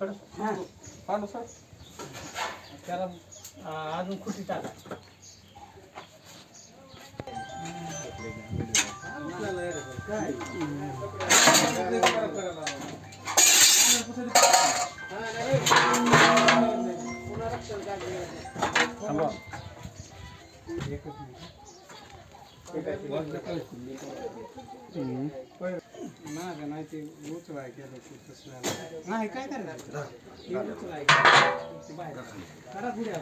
Pandu sir त्याला अजून खुटी टाका. नाही ते उचलाय केलं नाही काय करणार उचलाय करा पुढे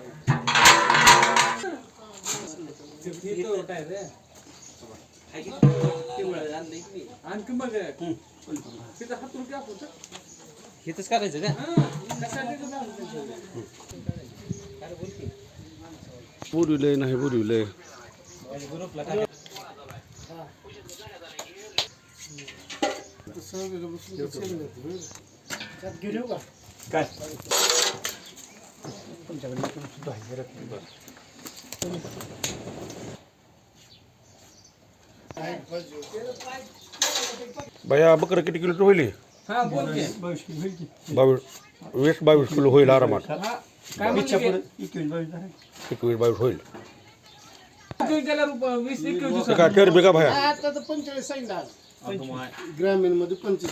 आणखी मग तिथं हात रुपये असतो हेच करायचं का बोलविलंय नाही बोलविलंय काय भैया बकरं किती किलो होईल? हा बोल की 22 किलो होईल आरामात. काय म्हणते 21-22 होईल. त्याला 20-21 काय केर बेगा भैया आता तर 45 सांगितलं ग्रामीण मध्ये 25.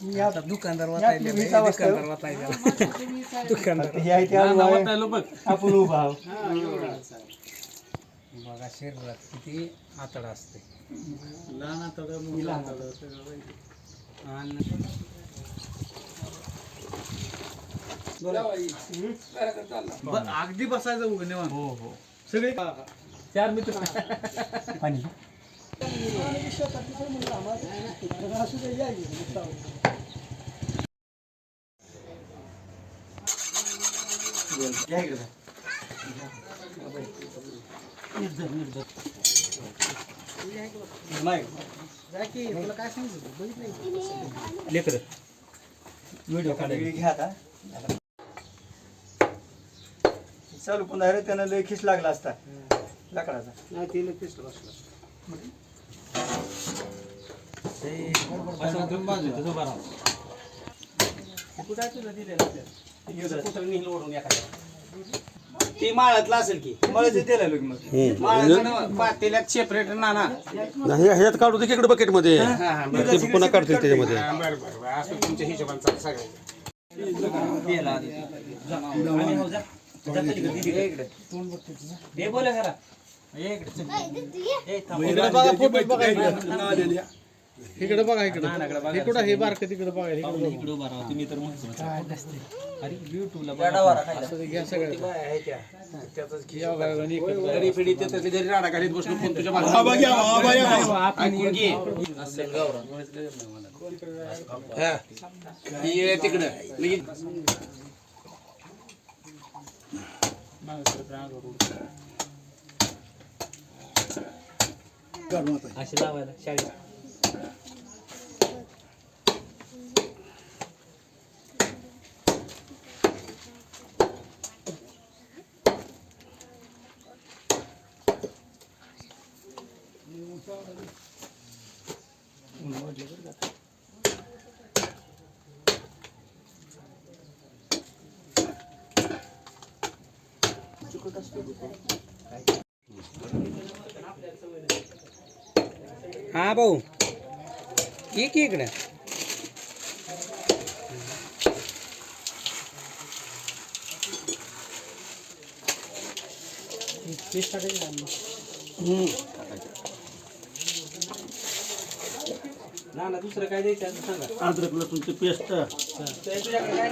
दुकानदार दुकानदार बघ आपण उभा बघा शरीरात किती आतडा असते लहान आतडं अगदी बसायचं उभं निवांत. हो हो सगळे 4 मित्र पाणी लेकर व्हिडिओ घ्या आता चालू पुन्हा रे त्यानं लय खिस लागला असता लाकडाचा नाही ते लय खिस बसला ते माळातलं असेल की मळाचं दिलं लोक मग माळाचं पातेल्यात सेपरेट नाना नाही ह्यात काढू दे इकडे बकेट मध्ये ते पुन्हा काढतील त्याच्यामध्ये. असं तुमच्या हिशोबाने सगळं बोला करा इकडे बघा इकडे इकडं हे बारक तिकडे बघा इकडे उभा राहा तुम्ही तर अरे युट्यूबला घ्या सगळं गडी पिढी जरी राडा खालीत बसलो फोन तुझ्या तिकडं अशी लावायला शाळेत हा भाऊ एक इकडे ना दुसरं काय द्यायचं सांगा अद्रक लसूणची पेस्ट तुझ्याकडे काय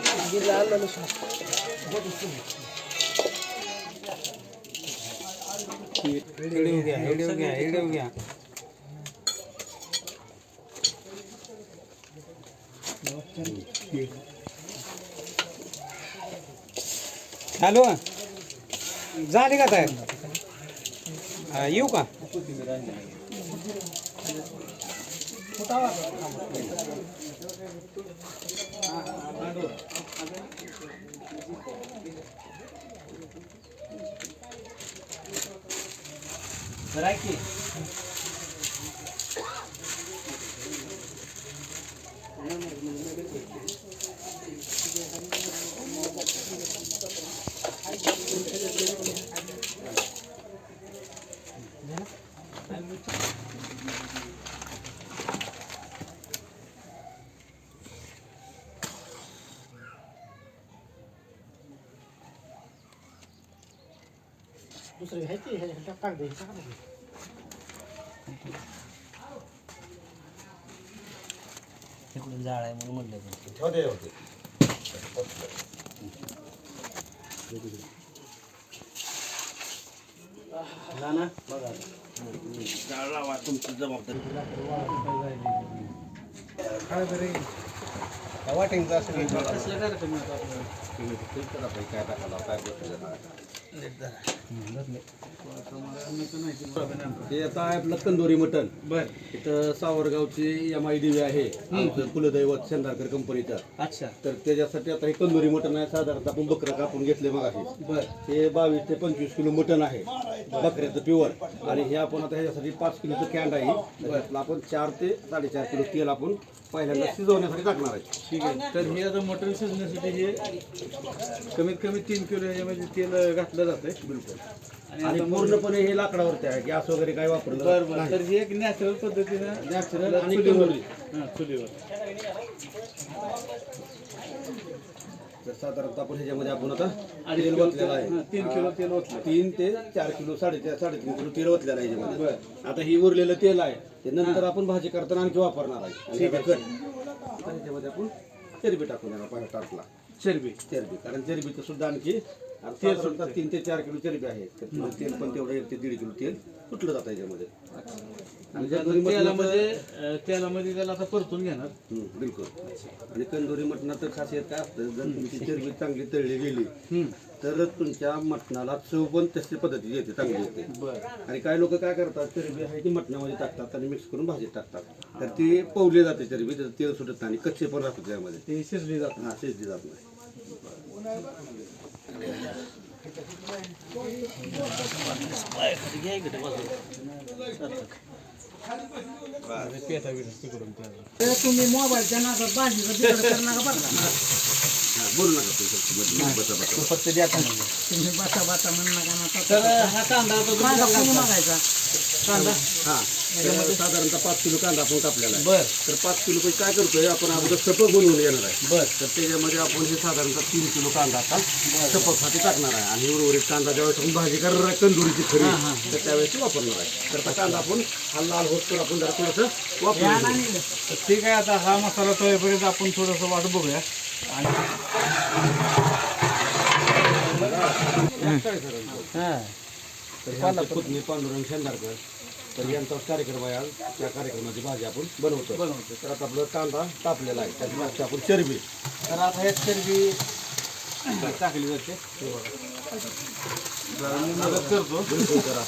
व्हिडिओ घ्या हॅलो झाली का तयार येऊ का बरं आहे की दुसरं घ्यायची ह्याच्यात टाक दे तिकडून जाळ आहे म्हणून म्हणलं पण. होते होते जा ना बघा तुमची जबाबदारी काय बरे वाटिंग कसलं कार्यक्रम आहे आपल्याला काय टाकायला काय गोष्ट ते आता आहे आपलं कंदोरी मटण बर इथं सावरगावची MIDV आहे आमचं कुलदैवत शेंदारकर कंपनीचं. अच्छा तर त्याच्यासाठी आता हे कंदोरी मटण आहे. साधारणतः आपण बकरं कापून घेतले मग बर हे 22 ते 25 किलो मटण आहे बकऱ्याचं प्युअर. आणि हे आपण आता ह्याच्यासाठी 5 किलोचं कॅन्ड आहे. त्यातलं आपण 4 ते 4.5 किलो तेल आपण पहिल्यांदा शिजवण्यासाठी टाकणार आहे. ठीक आहे. तर हे आता मटण शिजण्यासाठी हे कमीत कमी 3 किलो यामध्ये तेल घातलं जातंय. बिलकुल. आणि पूर्णपणे हे लाकडावरती आहे. गॅस वगैरे काय वापरलं बरं बरं. तर हे एक नॅचरल पद्धतीनं नॅचरल आणि चुलीवर. कंदोरी. चुलीवर. तर साधारणतः आपण ह्याच्यामध्ये आपण आता तेल ओतलेलं आहे. 3 किलो तेल ओतलं. 3 ते 4 किलो 3.5 किलो तेल ओतलेलं आहे ह्याच्यामध्ये. आता ही उरलेलं तेल आहे ते नंतर आपण भाजी करताना आणखी वापरणार आहे. आणि आता ह्याच्यामध्ये आपण चरबी टाकून देणार पहिला टाकला चरबी. चरबी कारण चरबीचं सुद्धा आणखी तेल सुद्धा 3 ते 4 किलो चरबी आहे. तर तेल पण तेवढं 1 ते 1.5 किलो तेल सुटलं जातं याच्यामध्ये. आणि कंदोरी तेलामध्ये त्याला आता परतून घेणार. बिलकुल. आणि कंदोरी मटणात तर खासियत काय असतं जर तुमची चरबी चांगली तळली गेली तर तुमच्या मटणाला चव पण तशा पद्धतीची येते चांगली येते. आणि काही लोक काय करतात चरबी आहे ती मटणामध्ये टाकतात आणि मिक्स करून भाजीत टाकतात. तर ती पवली जाते चरबी त्याचं तेल सुटत नाही आणि कच्चे पण राहतात त्यामध्ये. ते शिजली जात. हा शिजली जात नाही. तुम्ही मोबाईलच्या नादात भाजीचं बिघड करणार का बरं का? बोलू नका तुम्ही बसा बसा. फक्त द्या का तुम्ही बसा बसा म्हणू नका ना. तर हा कांदा आता कांदा तुम्ही कोणी मागायचा कांदा हा तर साधारणतः 5 किलो कांदा आपण कापलेला आहे. बर तर 5 किलो पैकी काय करतोय आपण अगोदर सपक बनवून येणार आहे. बर तर त्याच्यामध्ये आपण हे साधारणतः 3 किलो कांदा आता सपकसाठी टाकणार आहे. आणि उर्वरित कांदा ज्यावेळेस आपण भाजी करणार आहे कंदुरीची खरी तर त्यावेळेस ती वापरणार आहे. तर आता कांदा आपण हा लाल होत तर आपण जरा थोडंसं वापरणार. तर ठीक आहे. आता हा मसाला तळेपर्यंत आपण थोडंसं वाट बघूया. आणि पुतणी पांडुरंग शेंदारकर तर यांचा कार्यक्रम आहे आज. त्या कार्यक्रमाची भाजी आपण बनवतो. तर आता आपलं कांदा तापलेला आहे त्याची आपण चरबी तर आता हे चरबी टाकली जाते. मी मदत करतो. बिलकुल करा.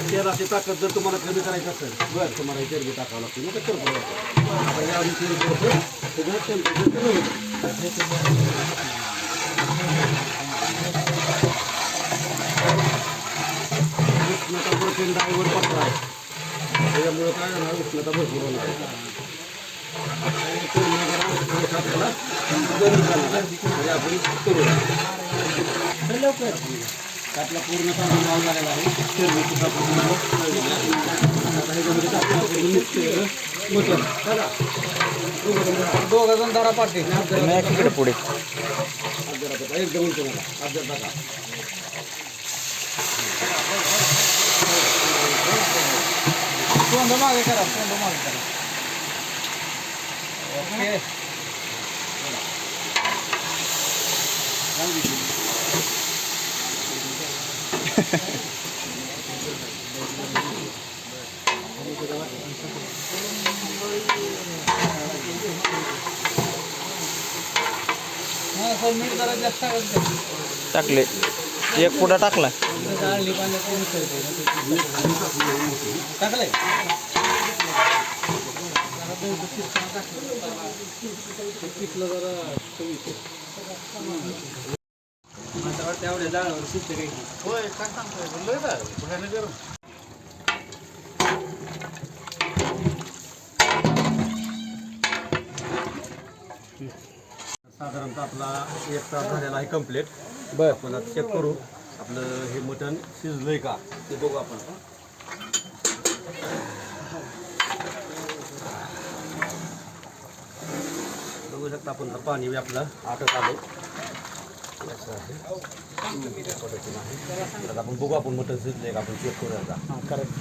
तेलाची ताकद जर तुम्हाला कमी करायची असेल बरं तुम्हाला हे चरबी टाकावं लागते. मग ते करतो. आता या आधी तेल थोडंसं त्याच्यात टेम्परेचर कमी होतं. उष्णता प्रोटीन डायवर पडतो आहे त्याच्यामुळे काय होणार उष्णता भरपूर होणार आहे. आपल्याला गरम करणार म्हणजे आपण करूया. आपला पूर्ण कांदा लाल झालेला आहे. चरबी सुद्धा पूर्ण तळलेली आहे. आता ह्याच्यामध्ये टाकून आपण मिक्स केलेलं मटण बघा. दोघं जण दारा पाटे पुढे एकदम उंच मला अर्धा टाका. तोंड मागे करा तोंड मागे करा. ओके हा सर मीठ जरा जास्त टाकले एक पुडा टाकला टाकले टाकले पिसला जरा चवीत. मला वाटतं एवढ्या जाळावर शिजते काही होय काय सांगतोय लय जाळ भयानक गरम. साधारणतः आपला 1 तास झालेला आहे कंप्लीट. बर आपण आता चेक करू आपलं हे मटण शिजलंय का ते बघू आपण. बघू शकता आपण आता पाणी बी आपलं आटत आलं असं आहे. त्या पद्धतीनं आहे. तर आपण बघू आपण मटण शिजलंय का आपण चेक करू आता. हां करेक्ट.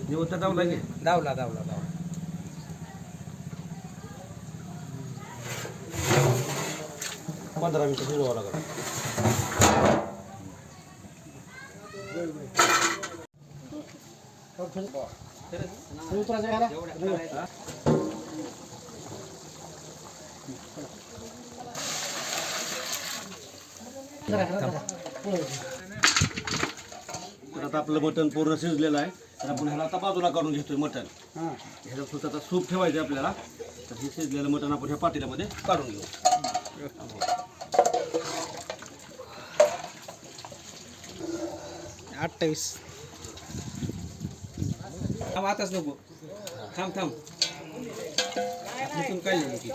निवडता दावला की धावला 15 मिनिटं शिजवावं लागेल. तर आता आपलं मटण पूर्ण शिजलेलं आहे. तर आपण ह्याला आता बाजूला काढून घेतोय मटण. ह्याच्यात फक्त आता सूप ठेवायचं आपल्याला. तर हे शिजलेलं मटण आपण ह्या पातेल्यामध्ये काढून घेऊ. 28 आताच नको थांब तिथून काढलेली ती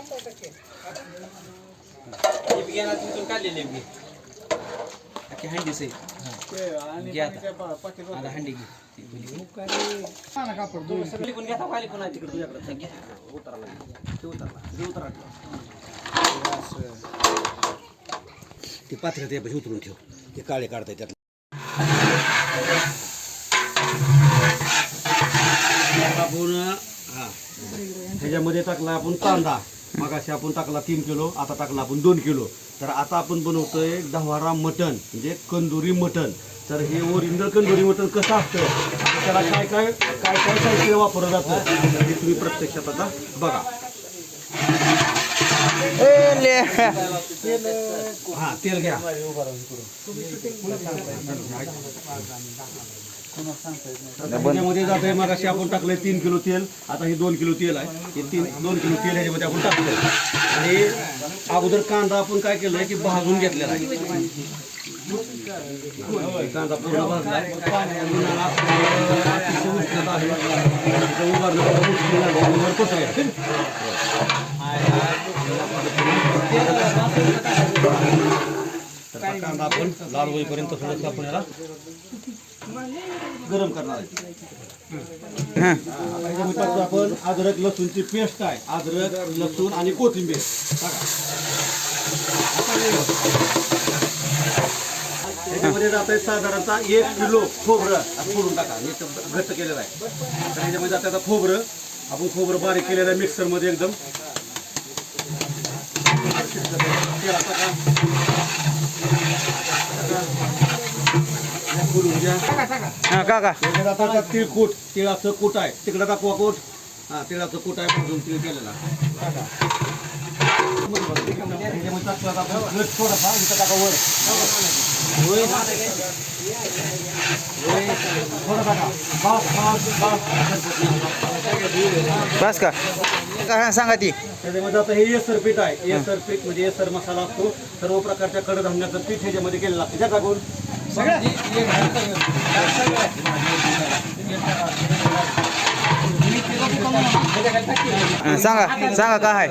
तिथून काढलेली मी अख्खी हंडी सही घे आता हंडी घे लिकून घ्या पाहिली कोणा तिकडे तुझ्याकडे घ्या उतरला ते पात्र्यात यापाशी उतरून ठेव. ते काळे काढताय त्यात. आपण ह्याच्यामध्ये टाकला आपण कांदा. मगाशी आपण टाकला 3 किलो, आता टाकला आपण 2 किलो. तर आता आपण बनवतोय गव्हारा मटण म्हणजे कंदुरी मटण. तर हे ओरिजिनल कंदुरी मटण कसं असतं त्याला काय काय काय काय साहित्य वापरलं जातं तर हे तुम्ही प्रत्यक्षात आता बघा. हा तेल घ्या. त्याच्यामध्ये जात आहे मगाशी आपण टाकलंय 3 किलो तेल. आता हे 2 किलो तेल आहे. हे 2 किलो तेल ह्याच्यामध्ये आपण टाकलंय. आणि अगोदर कांदा आपण काय केलंय की भाजून घेतलेला आहे. कांदा पूर्ण भाजला कांदा आपण लाल होईपर्यंत थोडंसं आपण याला गरम करणार आहे. आपण अद्रक लसूणची पेस्ट आहे. अद्रक लसूण आणि कोथिंबीर त्याच्यामध्ये जात आहे साधारणतः 1 किलो खोबरं फोडून टाका. मी घट्ट केलेलं आहे. तर त्याच्यामध्ये जात आता खोबरं. आपण खोबरं बारीक केलेलं आहे मिक्सरमध्ये एकदम. काका तिळकूट तिळाचं कूट आहे तिकडे दाखवा कूट. हा तिळाचं कूट आहे भाजून तिळ केलेला. थोडासा इथं टाका वर. बस का काय सांगा ती. त्याच्यामध्ये आता हे येसर पीठ आहे. येसर पीठ म्हणजे येसर मसाला असतो. सर्व प्रकारच्या कडधान्याचं पीठ ह्याच्यामध्ये केलेलं लागतं. ज्या टाकून सांगा काय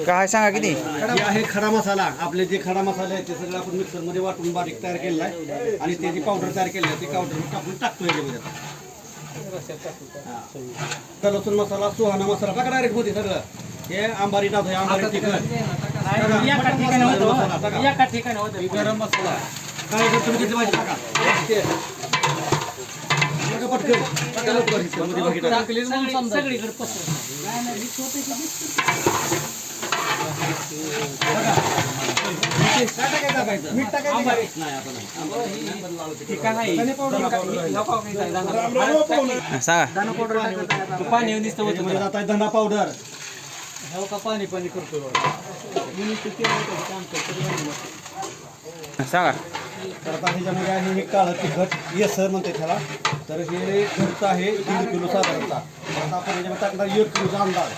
काय सांगा किती. हे आहे खडा मसाला. आपले जे खडा मसाले आहेत ते सगळं आपण मिक्सरमध्ये वाटून बारीक तयार केलेला आहे. आणि त्याची पावडर तयार केली आहे. ती पावडर टाकून टाकतो याच्यामध्ये. आता लसूण मसाला सुहाना मसाला टाका डायरेक्ट होते सगळं. हे आंबारी टाकतो. आंबारी तिखट गरम मसाला काय करतो तुम्ही किती भाजी टाका. पटकन सगळीकडे मीठ टाकायचं सांगा पाणी दिसतं जात आहे धना पावडर. हो का पाणी पाणी करतो बघा. सांगा तर आता ह्याच्यामध्ये आहे हे काळं तिखट येसर म्हणते त्याला. तर हे घरचं आहे 1.5 किलो साधारणतः. आता आपण ह्याच्यामध्ये टाकणार 1 किलोचा अंदाज.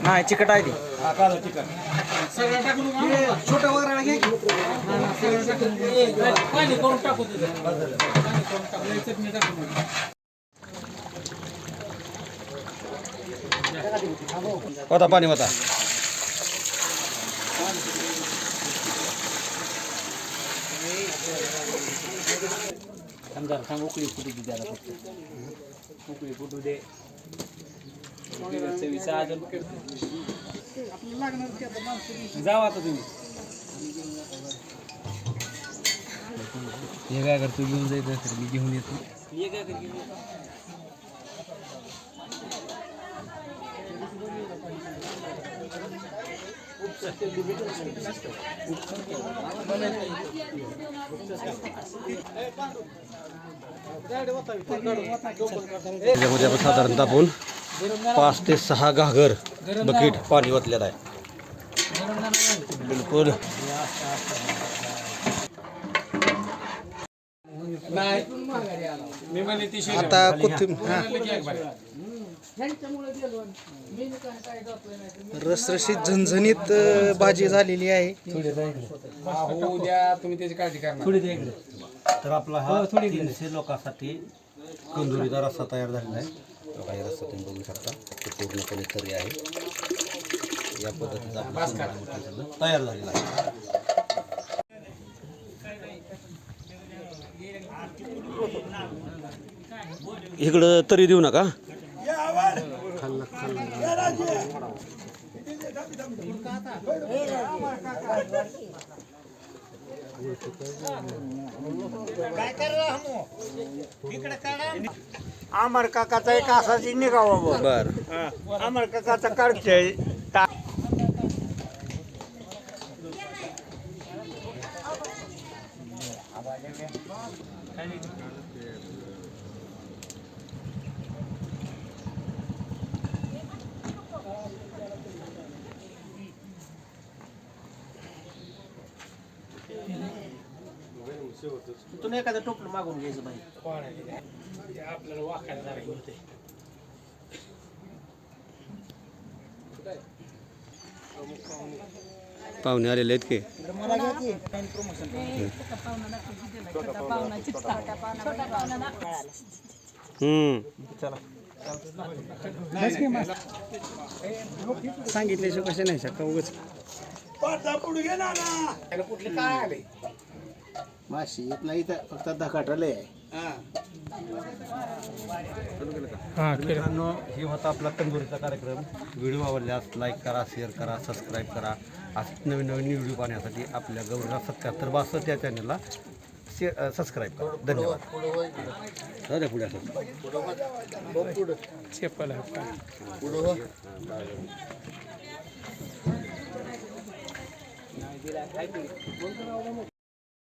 नाही चिकट आहे ती हा काळं तिखट. सगळं टाकून छोटं वगैरे घे की. पाणी करून टाकू तिथं. पाणी करून टाकू चटणी टाकू. होता पाणी होता. सांग उकळी फुटू दे त्याला फक्त. उकळी फुटू दे. चवीचा अजून जावा आता तुम्ही. हे काय करतो घेऊन जायचं तर मी घेऊन येतो. हे काय करतो त्याच्यामध्ये आपण साधारणतः आपण 5 ते 6 घागर बकेट पाणी ओतलेलं आहे. बिलकुल मी म्हणे ती आता कोथिंबीर रसरशीत झणझणीत भाजी झालेली आहे. उद्या तुम्ही त्याची काळजी करणार. तर आपला हा 300 लोकांसाठी कंदुरीचा रस्सा तयार झालेला आहे. बघा या रस्सा तुम्ही बघू शकता. ते पूर्णपणे तरी आहे. या पद्धतीचा आपला कंदुरी तयार झालेला आहे. इकडं तरी देऊ नका. अमर काकाचा एक असाची निघावा बर अमर काकाचा काढतोय तुम्ही एखादं टोपलं मागून घ्यायचं बाई. आपल्याला वाखायला जायला होते. पाहुणे आलेले आहेत की. सांगितल्याशिवाय कसे नाही शकता उगाच कुठले काय आले माशी इथला इथं फक्त धकाटले आहे. मित्रांनो हे होता आपला तंदुरीचा कार्यक्रम. व्हिडिओ आवडल्यास लाईक करा, शेअर करा, सबस्क्राईब करा. असं नवीन नवीन व्हिडिओ पाहण्यासाठी आपल्या गौरीला 7762 या चॅनलला सबस्क्राईब करा. धन्यवाद. पुढे चेपल